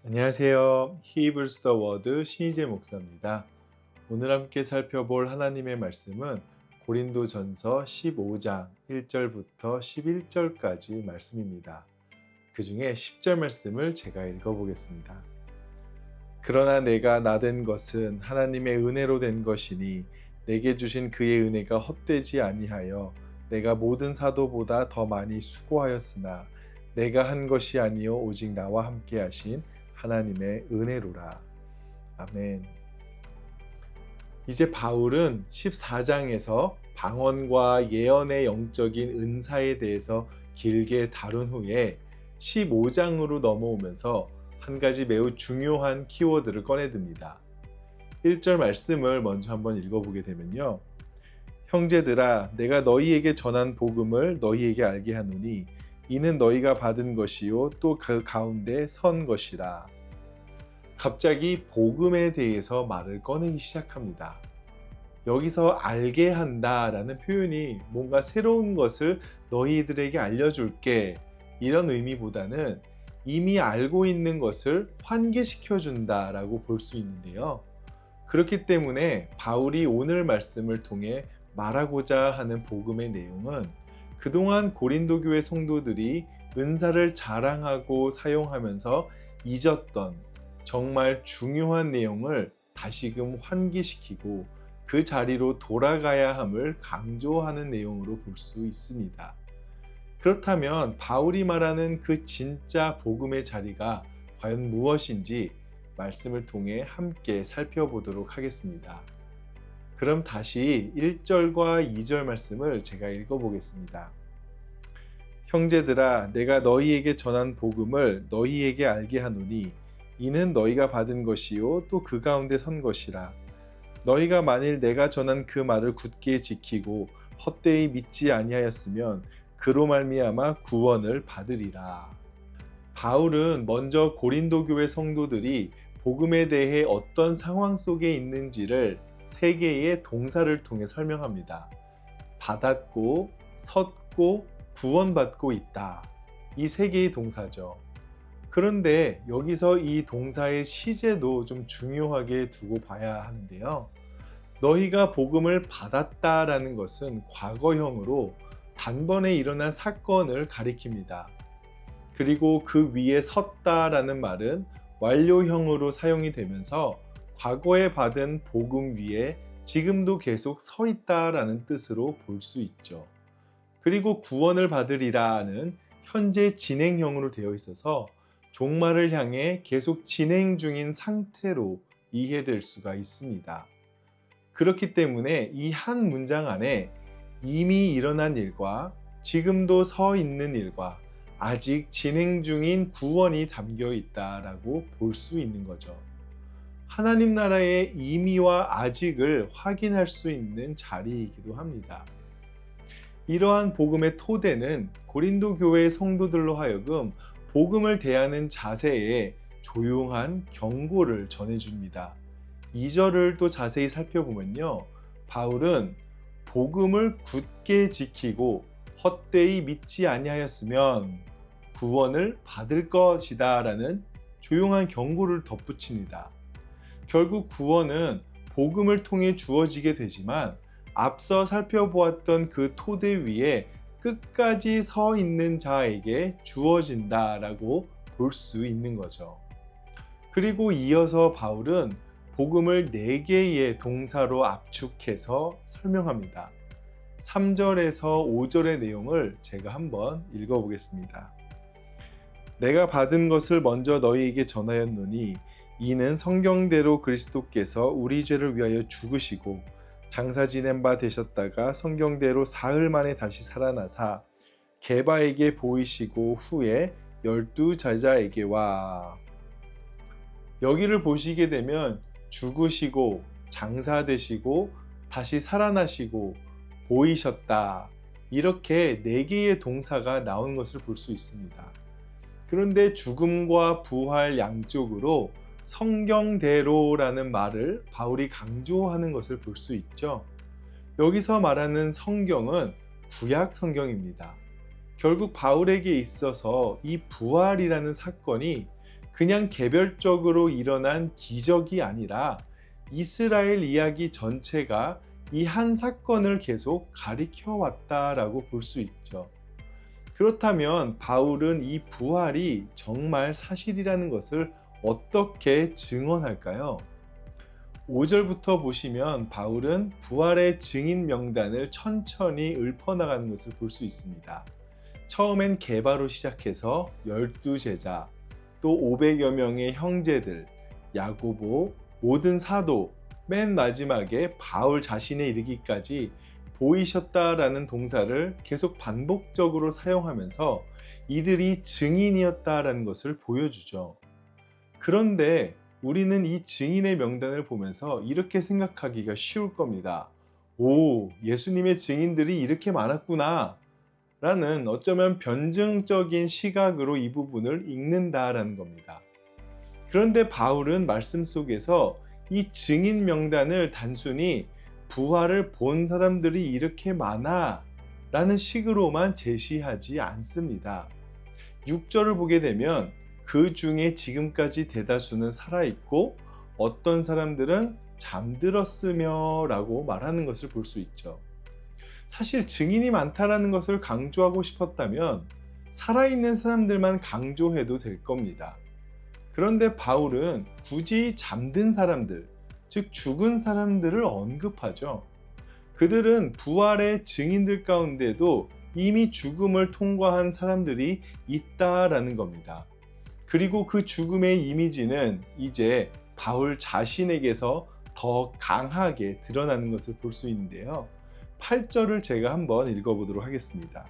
안녕하세요. 히브리서 더 워드 신희재 목사입니다. 오늘 함께 살펴볼 하나님의 말씀은 고린도전서 15장 1절부터 11절까지 말씀입니다. 그 중에 10절 말씀을 제가 읽어보겠습니다. 그러나 내가 나된 것은 하나님의 은혜로 된 것이니 내게 주신 그의 은혜가 헛되지 아니하여 내가 모든 사도보다 더 많이 수고하였으나 내가 한 것이 아니요 오직 나와 함께 하신 하나님의 은혜로라. 아멘. 이제 바울은 14장에서 방언과 예언의 영적인 은사에 대해서 길게 다룬 후에 15장으로 넘어오면서 한 가지 매우 중요한 키워드를 꺼내듭니다. 1절 말씀을 먼저 한번 읽어보게 되면요. 형제들아, 내가 너희에게 전한 복음을 너희에게 알게 하노니 이는 너희가 받은 것이요 또 그 가운데 선 것이라. 갑자기 복음에 대해서 말을 꺼내기 시작합니다. 여기서 알게 한다라는 표현이 뭔가 새로운 것을 너희들에게 알려줄게 이런 의미보다는 이미 알고 있는 것을 환기시켜 준다라고 볼 수 있는데요. 그렇기 때문에 바울이 오늘 말씀을 통해 말하고자 하는 복음의 내용은 그동안 고린도 교회 성도들이 은사를 자랑하고 사용하면서 잊었던 정말 중요한 내용을 다시금 환기시키고 그 자리로 돌아가야 함을 강조하는 내용으로 볼 수 있습니다. 그렇다면 바울이 말하는 그 진짜 복음의 자리가 과연 무엇인지 말씀을 통해 함께 살펴보도록 하겠습니다. 그럼 다시 1절과 2절 말씀을 제가 읽어보겠습니다. 형제들아, 내가 너희에게 전한 복음을 너희에게 알게 하노니 이는 너희가 받은 것이요 또 그 가운데 선 것이라. 너희가 만일 내가 전한 그 말을 굳게 지키고 헛되이 믿지 아니하였으면 그로 말미암아 구원을 받으리라. 바울은 먼저 고린도 교회 성도들이 복음에 대해 어떤 상황 속에 있는지를 세 개의 동사를 통해 설명합니다. 받았고, 섰고, 구원받고 있다. 이 세 개의 동사죠. 그런데 여기서 이 동사의 시제도 좀 중요하게 두고 봐야 하는데요. 너희가 복음을 받았다라는 것은 과거형으로 단번에 일어난 사건을 가리킵니다. 그리고 그 위에 섰다라는 말은 완료형으로 사용이 되면서 과거에 받은 복음 위에 지금도 계속 서 있다라는 뜻으로 볼 수 있죠. 그리고 구원을 받으리라는 현재 진행형으로 되어 있어서 종말을 향해 계속 진행 중인 상태로 이해될 수가 있습니다. 그렇기 때문에 이 한 문장 안에 이미 일어난 일과 지금도 서 있는 일과 아직 진행 중인 구원이 담겨 있다라고 볼 수 있는 거죠. 하나님 나라의 이미와 아직을 확인할 수 있는 자리이기도 합니다. 이러한 복음의 토대는 고린도 교회의 성도들로 하여금 복음을 대하는 자세에 조용한 경고를 전해줍니다. 2절을 또 자세히 살펴보면요. 바울은 복음을 굳게 지키고 헛되이 믿지 아니하였으면 구원을 받을 것이다 라는 조용한 경고를 덧붙입니다. 결국 구원은 복음을 통해 주어지게 되지만 앞서 살펴보았던 그 토대 위에 끝까지 서 있는 자에게 주어진다라고 볼 수 있는 거죠. 그리고 이어서 바울은 복음을 4개의 동사로 압축해서 설명합니다. 3절에서 5절의 내용을 제가 한번 읽어보겠습니다. 내가 받은 것을 먼저 너희에게 전하였노니 이는 성경대로 그리스도께서 우리 죄를 위하여 죽으시고 장사 지낸 바 되셨다가 성경대로 사흘 만에 다시 살아나사 게바에게 보이시고 후에 12 제자에게와. 여기를 보시게 되면 죽으시고 장사되시고 다시 살아나시고 보이셨다, 이렇게 4개의 동사가 나온 것을 볼 수 있습니다. 그런데 죽음과 부활 양쪽으로 성경대로라는 말을 바울이 강조하는 것을 볼 수 있죠. 여기서 말하는 성경은 구약 성경입니다. 결국 바울에게 있어서 이 부활이라는 사건이 그냥 개별적으로 일어난 기적이 아니라 이스라엘 이야기 전체가 이 한 사건을 계속 가리켜 왔다라고 볼 수 있죠. 그렇다면 바울은 이 부활이 정말 사실이라는 것을 어떻게 증언할까요? 5절부터 보시면 바울은 부활의 증인 명단을 천천히 읊어나가는 것을 볼 수 있습니다. 처음엔 게바로 시작해서 12제자, 또 500여 명의 형제들, 야고보, 모든 사도, 맨 마지막에 바울 자신에 이르기까지 보이셨다라는 동사를 계속 반복적으로 사용하면서 이들이 증인이었다라는 것을 보여주죠. 그런데 우리는 이 증인의 명단을 보면서 이렇게 생각하기가 쉬울 겁니다. 오, 예수님의 증인들이 이렇게 많았구나 라는 어쩌면 변증적인 시각으로 이 부분을 읽는다라는 겁니다. 그런데 바울은 말씀 속에서 이 증인 명단을 단순히 부활을 본 사람들이 이렇게 많아 라는 식으로만 제시하지 않습니다. 6절을 보게 되면 그 중에 지금까지 대다수는 살아있고 어떤 사람들은 잠들었으며 라고 말하는 것을 볼 수 있죠. 사실 증인이 많다라는 것을 강조하고 싶었다면 살아있는 사람들만 강조해도 될 겁니다. 그런데 바울은 굳이 잠든 사람들, 즉 죽은 사람들을 언급하죠. 그들은 부활의 증인들 가운데도 이미 죽음을 통과한 사람들이 있다라는 겁니다. 그리고 그 죽음의 이미지는 이제 바울 자신에게서 더 강하게 드러나는 것을 볼 수 있는데요. 8절을 제가 한번 읽어보도록 하겠습니다.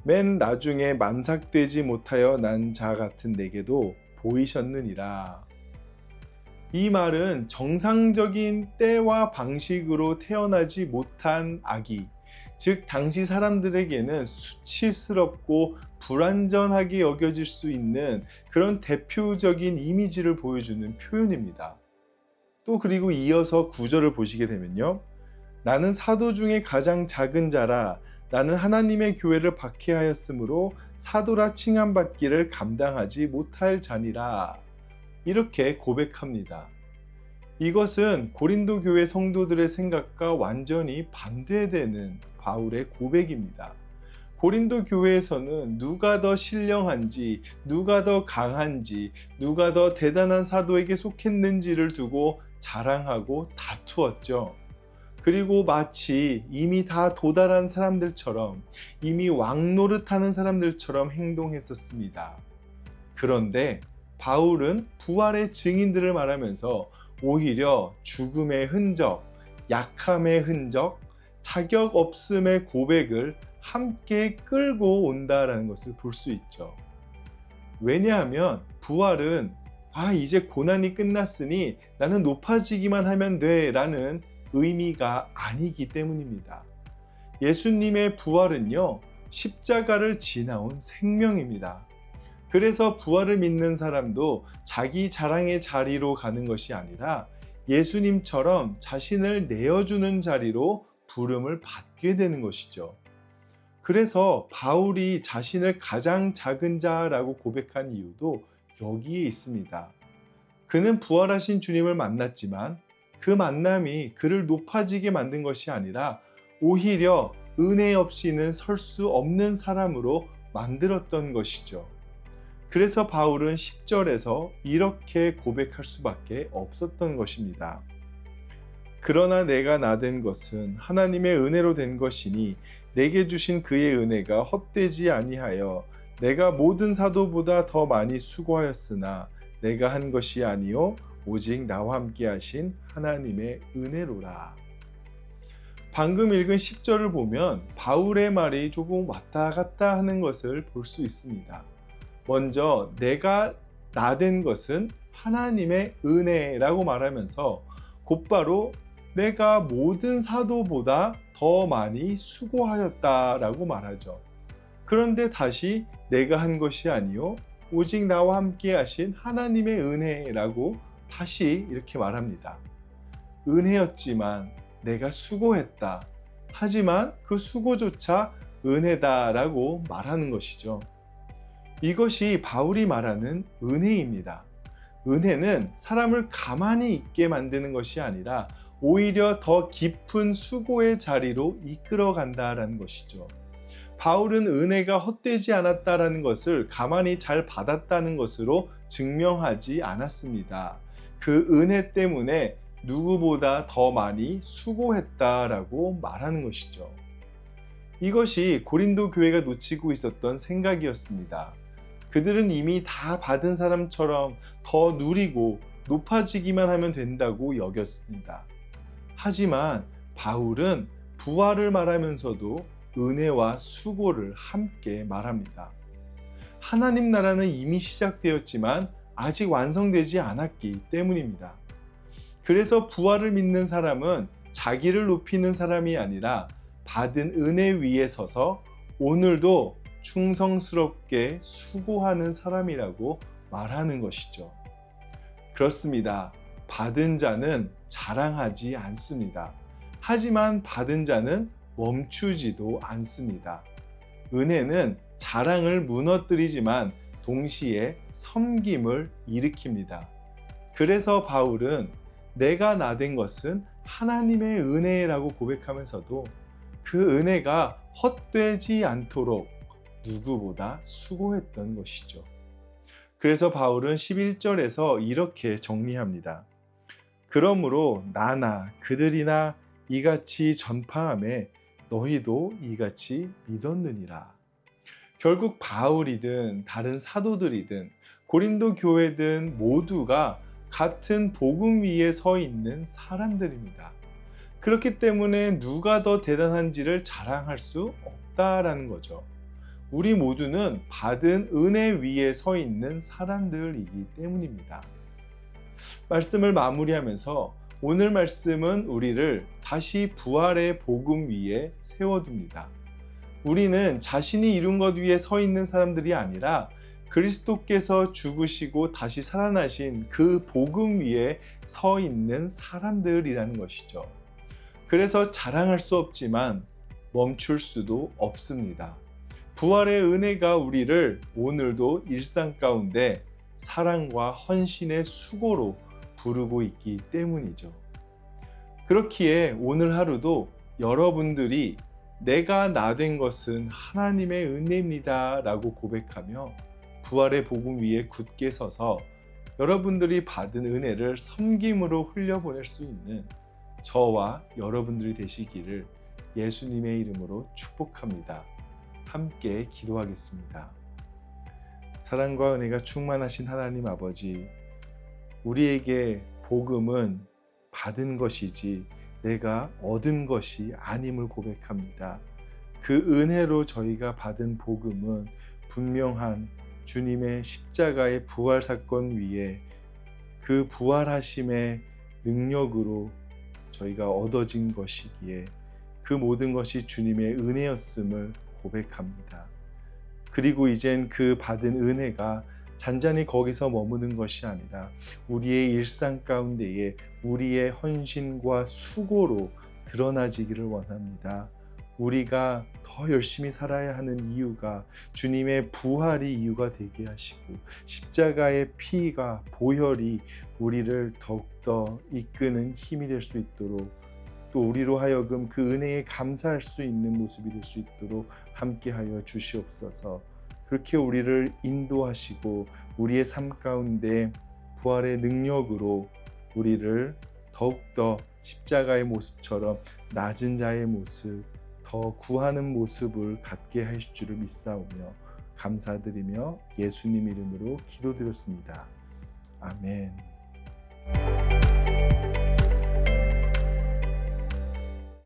맨 나중에 만삭되지 못하여 난 자 같은 내게도 보이셨느니라. 이 말은 정상적인 때와 방식으로 태어나지 못한 아기, 즉 당시 사람들에게는 수치스럽고 불완전하게 여겨질 수 있는 그런 대표적인 이미지를 보여주는 표현입니다. 또 그리고 이어서 9절을 보시게 되면요. 나는 사도 중에 가장 작은 자라. 나는 하나님의 교회를 박해하였으므로 사도라 칭함받기를 감당하지 못할 자니라. 이렇게 고백합니다. 이것은 고린도 교회 성도들의 생각과 완전히 반대되는 바울의 고백입니다. 고린도 교회에서는 누가 더 신령한지, 누가 더 강한지, 누가 더 대단한 사도에게 속했는지를 두고 자랑하고 다투었죠. 그리고 마치 이미 다 도달한 사람들처럼, 이미 왕노릇하는 사람들처럼 행동했었습니다. 그런데 바울은 부활의 증인들을 말하면서 오히려 죽음의 흔적, 약함의 흔적, 자격 없음의 고백을 함께 끌고 온다라는 것을 볼 수 있죠. 왜냐하면 부활은 이제 고난이 끝났으니 나는 높아지기만 하면 돼 라는 의미가 아니기 때문입니다. 예수님의 부활은요, 십자가를 지나온 생명입니다. 그래서 부활을 믿는 사람도 자기 자랑의 자리로 가는 것이 아니라 예수님처럼 자신을 내어주는 자리로 부름을 받게 되는 것이죠. 그래서 바울이 자신을 가장 작은 자라고 고백한 이유도 여기에 있습니다. 그는 부활하신 주님을 만났지만 그 만남이 그를 높아지게 만든 것이 아니라 오히려 은혜 없이는 설 수 없는 사람으로 만들었던 것이죠. 그래서 바울은 10절에서 이렇게 고백할 수밖에 없었던 것입니다. 그러나 내가 나된 것은 하나님의 은혜로 된 것이니 내게 주신 그의 은혜가 헛되지 아니하여 내가 모든 사도보다 더 많이 수고하였으나 내가 한 것이 아니요 오직 나와 함께 하신 하나님의 은혜로라. 방금 읽은 10절을 보면 바울의 말이 조금 왔다 갔다 하는 것을 볼 수 있습니다. 먼저 내가 나된 것은 하나님의 은혜라고 말하면서 곧바로 내가 모든 사도보다 더 많이 수고하였다라고 말하죠. 그런데 다시 내가 한 것이 아니요 오직 나와 함께 하신 하나님의 은혜라고 다시 이렇게 말합니다. 은혜였지만 내가 수고했다. 하지만 그 수고조차 은혜다라고 말하는 것이죠. 이것이 바울이 말하는 은혜입니다. 은혜는 사람을 가만히 있게 만드는 것이 아니라 오히려 더 깊은 수고의 자리로 이끌어 간다라는 것이죠. 바울은 은혜가 헛되지 않았다라는 것을 가만히 잘 받았다는 것으로 증명하지 않았습니다. 그 은혜 때문에 누구보다 더 많이 수고했다라고 말하는 것이죠. 이것이 고린도 교회가 놓치고 있었던 생각이었습니다. 그들은 이미 다 받은 사람처럼 더 누리고 높아지기만 하면 된다고 여겼습니다. 하지만 바울은 부활을 말하면서도 은혜와 수고를 함께 말합니다. 하나님 나라는 이미 시작되었지만 아직 완성되지 않았기 때문입니다. 그래서 부활을 믿는 사람은 자기를 높이는 사람이 아니라 받은 은혜 위에 서서 오늘도 충성스럽게 수고하는 사람이라고 말하는 것이죠. 그렇습니다. 받은 자는 자랑하지 않습니다. 하지만 받은 자는 멈추지도 않습니다. 은혜는 자랑을 무너뜨리지만 동시에 섬김을 일으킵니다. 그래서 바울은 내가 나된 것은 하나님의 은혜라고 고백하면서도 그 은혜가 헛되지 않도록 누구보다 수고했던 것이죠. 그래서 바울은 11절에서 이렇게 정리합니다. 그러므로 나나 그들이나 이같이 전파하매 너희도 이같이 믿었느니라. 결국 바울이든 다른 사도들이든 고린도 교회든 모두가 같은 복음 위에 서 있는 사람들입니다. 그렇기 때문에 누가 더 대단한지를 자랑할 수 없다라는 거죠. 우리 모두는 받은 은혜 위에 서 있는 사람들이기 때문입니다. 말씀을 마무리하면서 오늘 말씀은 우리를 다시 부활의 복음 위에 세워둡니다. 우리는 자신이 이룬 것 위에 서 있는 사람들이 아니라 그리스도께서 죽으시고 다시 살아나신 그 복음 위에 서 있는 사람들이라는 것이죠. 그래서 자랑할 수 없지만 멈출 수도 없습니다. 부활의 은혜가 우리를 오늘도 일상 가운데 사랑과 헌신의 수고로 부르고 있기 때문이죠. 그렇기에 오늘 하루도 여러분들이 내가 나된 것은 하나님의 은혜입니다 라고 고백하며 부활의 복음 위에 굳게 서서 여러분들이 받은 은혜를 섬김으로 흘려보낼 수 있는 저와 여러분들이 되시기를 예수님의 이름으로 축복합니다. 함께 기도하겠습니다. 사랑과 은혜가 충만하신 하나님 아버지, 우리에게 복음은 받은 것이지 내가 얻은 것이 아님을 고백합니다. 그 은혜로 저희가 받은 복음은 분명한 주님의 십자가의 부활 사건 위에 그 부활하심의 능력으로 저희가 얻어진 것이기에 그 모든 것이 주님의 은혜였음을 고백합니다. 그리고 이젠 그 받은 은혜가 잔잔히 거기서 머무는 것이 아니라 우리의 일상 가운데에 우리의 헌신과 수고로 드러나지기를 원합니다. 우리가 더 열심히 살아야 하는 이유가 주님의 부활이 이유가 되게 하시고 십자가의 피가 보혈이 우리를 더욱더 이끄는 힘이 될 수 있도록 또 우리로 하여금 그 은혜에 감사할 수 있는 모습이 될 수 있도록 함께하여 주시옵소서. 그렇게 우리를 인도하시고 우리의 삶 가운데 부활의 능력으로 우리를 더욱더 십자가의 모습처럼 낮은 자의 모습, 더 구하는 모습을 갖게 하실 줄을 믿사오며 감사드리며 예수님 이름으로 기도드렸습니다. 아멘.